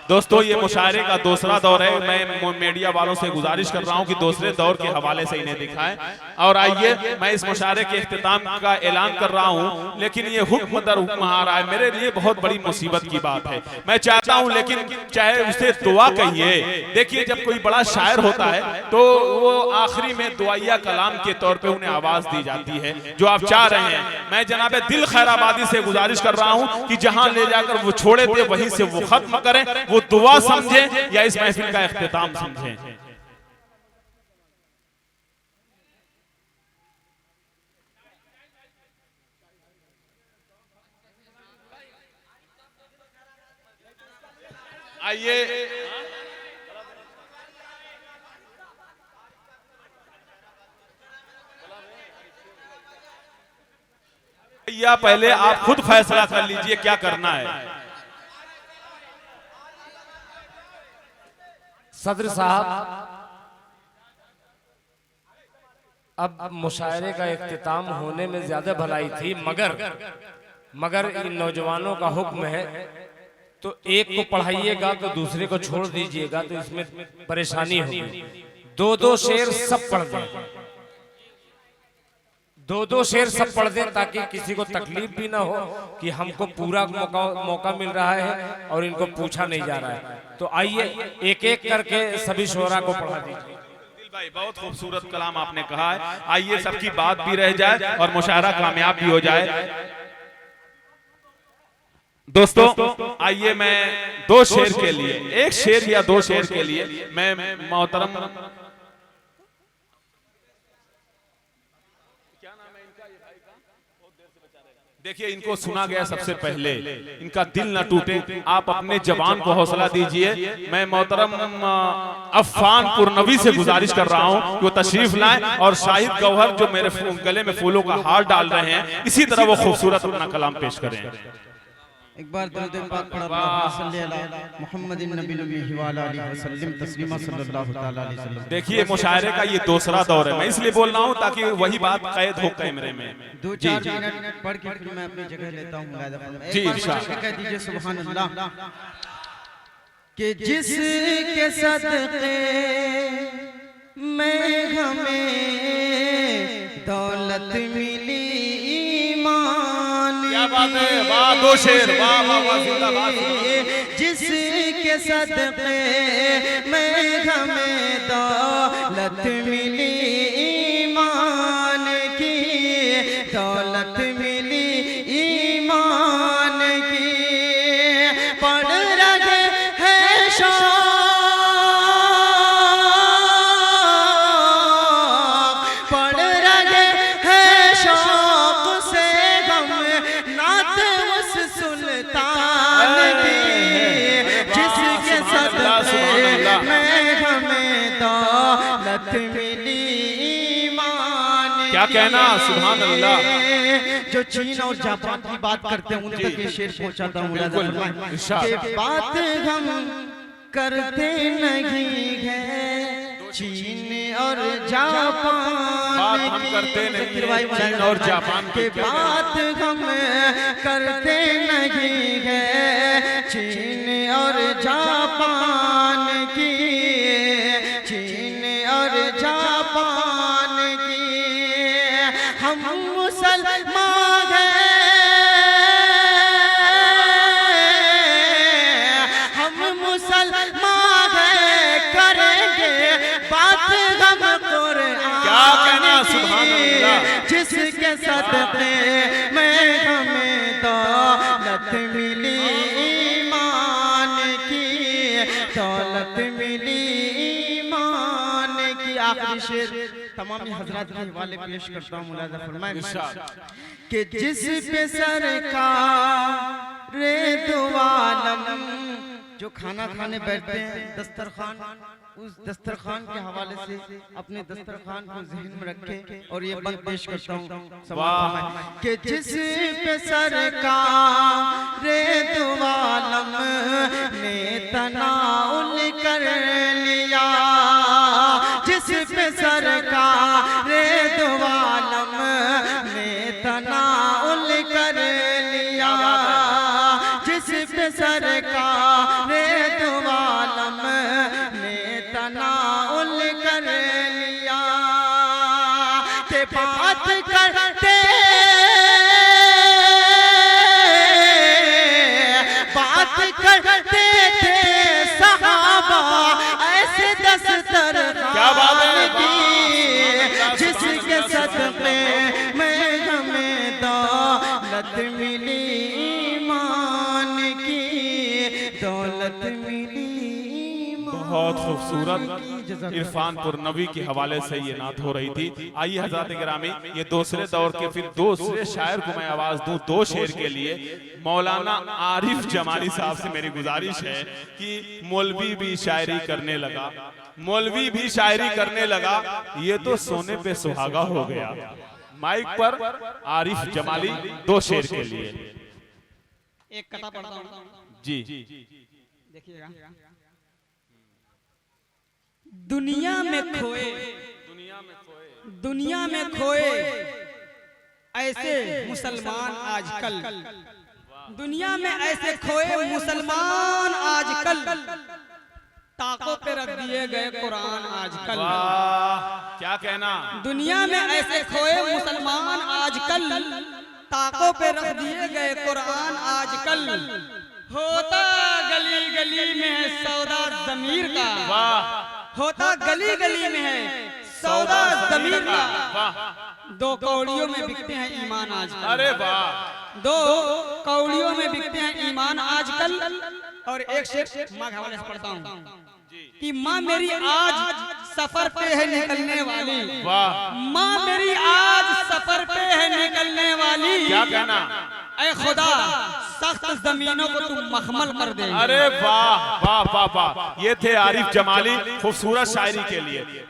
दोस्तों ये मुशायरे का दूसरा दौर है। मैं मीडिया वालों से गुजारिश कर रहा हूं कि दूसरे दौर के हवाले से इन्हें दिखाएं। और आइए मैं इस मुशायरे के इख्तिताम का ऐलान कर रहा हूं, लेकिन ये हुक्म दर हुक्म आ रहा है, मेरे लिए बहुत बड़ी मुसीबत की बात है। मैं चाहता हूं, लेकिन चाहे उसे दुआ कहिए। देखिए जब कोई बड़ा शायर होता है तो वो आखिरी में दुआया कलाम के तौर पे उन्हें आवाज दी जाती है जो आप चाह रहे हैं। मैं जनाब दिल खैराबादी से गुजारिश कर रहा हूं कि जहां ले जाकर वो छोड़े थे वहीं से वो खत्म करें, वो दुआ समझें या इस महफिल का इख्तिताम समझें। आइए या पहले आप खुद फैसला कर लीजिए क्या करना है। सदर साहब, अब मुशायरे का इख्तिताम होने में ज्यादा भलाई थी, मगर इन नौजवानों का हुक्म है तो एक को पढ़ाइएगा तो दूसरे को छोड़ दीजिएगा, तो इसमें परेशानी होगी। दो शेर सब पढ़ दें, दो शेर सब पढ़ दें ताकि किसी को तकलीफ भी ना हो कि हमको पूरा मौका मिल रहा है और इनको पूछा नहीं जा रहा है। तो आइए एक एक करके सभी शोरा को पढ़ा दीजिए। भाई बहुत खूबसूरत कलाम आपने कहा है। आइए सबकी बात भी रह जाए और मुशायरा कामयाब भी हो जाए। दोस्तों आइए मैं दो शेर के लिए, एक शेर या दो शेर के लिए मैं मोहतरम देखिए इनको सुना गया सबसे पहले, इनका दिल न टूटे, आप अपने जवान को हौसला दीजिए। मैं मोहतरम अफ़ान पुरनवी से गुजारिश कर रहा हूं कि वो तशरीफ लाएं और शाहिद गौहर जो मेरे गले में फूलों का हार डाल रहे हैं, इसी तरह वो खूबसूरत अपना कलाम पेश करें। एक बार दरूद पाक पढ़ा मुहम्मदिन नबी व आलिहि वसल्लम तस्लीमा सल्लल्लाहु तआला अलैहि वसल्लम। देखिए मुशायरे का ये दूसरा दौर है, मैं इसलिए बोल रहा हूँ ताकि वही बात कैद हो कैमरे में। 2-4 मिनट पढ़ के फिर मैं अपनी जगह लेता हूँ। जी इंशाअल्लाह कह दीजिए सुभान अल्लाह कि जिसके सदक़े में हमें दौलत मिली ईमान, क्या बात है, वाह दो शेर, वाह वाह वाह जिंदाबाद। जिसके सदक़े में हमें दौलत मिली ईमान की, दौलत मिली ईमान की, पढ़ रहे हैं शौक़, पढ़ रहे हैं शौक़ से हम नात उस सुल्तान की, जिसके सदक़े में हमें दौलत मिली ईमान। क्या कहना, सुभान अल्लाह। जो चीन और जापान की बात करते हैं उन तक ये शेर पहुंचाता हूँ। कि बात हम करते नहीं है चीन और जापान, बात हम करते नहीं चीन और जापान की, बात हम करते नहीं है चीन और जापान की, चीन और जापान की। हम मुसलमान हैं, हम मुसलमान हैं, करेंगे बात हम कुरान। क्या कहना, सुभान अल्लाह। जिसके सदक़े में हमें दौलत मिली ईमान की, दौलत मिली ईमान की। आखिरी शेर तमामी हजरात के हवाले पेश करता हूँ। मुलाज़ा फरमाएं कि जिस पे सरकार रे दो आलम जो खाना खाने बैठते हैं दस्तरखान, उस दस्तरखान के हवाले से अपने दस्तरखान को जहन में रखे और ये बंद पेश करता हूँ कि जिस पे सरकार रे दो आलम ने तनाउल कर लिया, जिस पे सरकार रे दो आलम ने तनाउल कर लिया, जिस पे सरकार रे दो बहुत खूबसूरत इरफानपुर नबी के हवाले से ये नात हो रही थी। आइए हज़रात गिरामी, ये दूसरे दौर के फिर दूसरे शायर को मैं आवाज दूं दो शेर के लिए। मौलाना आरिफ जमाली साहब से मेरी गुजारिश है कि मौलवी भी शायरी करने लगा, मौलवी भी शायरी करने लगा, ये तो सोने पे सुहागा हो गया। माइक पर आरिफ जमाली दो शेर के लिए। एक कथा पढ़ता हूँ जी, देखिएगा। दुनिया में खोए, दुनिया में खोए ऐसे मुसलमान आजकल, दुनिया में ऐसे खोए मुसलमान आजकल, ताकों पे रख दिए गए कुरान आजकल। क्या कहना। दुनिया में ऐसे खोए मुसलमान आजकल, ताकों पे रख दिए गए कुरान आजकल। होता गली गली में है सौदा ज़मीर का, होता गली गली में है सौदा ज़मीर का। दो कौड़ियों में बिकते हैं ईमान आजकल। अरे वाह। दो कौड़ियों में बिकते हैं ईमान आजकल। और एक शेर माँ के हवाले से पढ़ता हूँ कि माँ मेरी आज सफर पे है निकलने वाली, वाह। माँ मेरी आज सफर पे है निकलने वाली। क्या कहना। ऐ खुदा सख्त जमीनों को तुम मखमल कर दे। अरे वाह वाह वाह वाह। ये थे आरिफ जमाली खूबसूरत शायरी के लिए।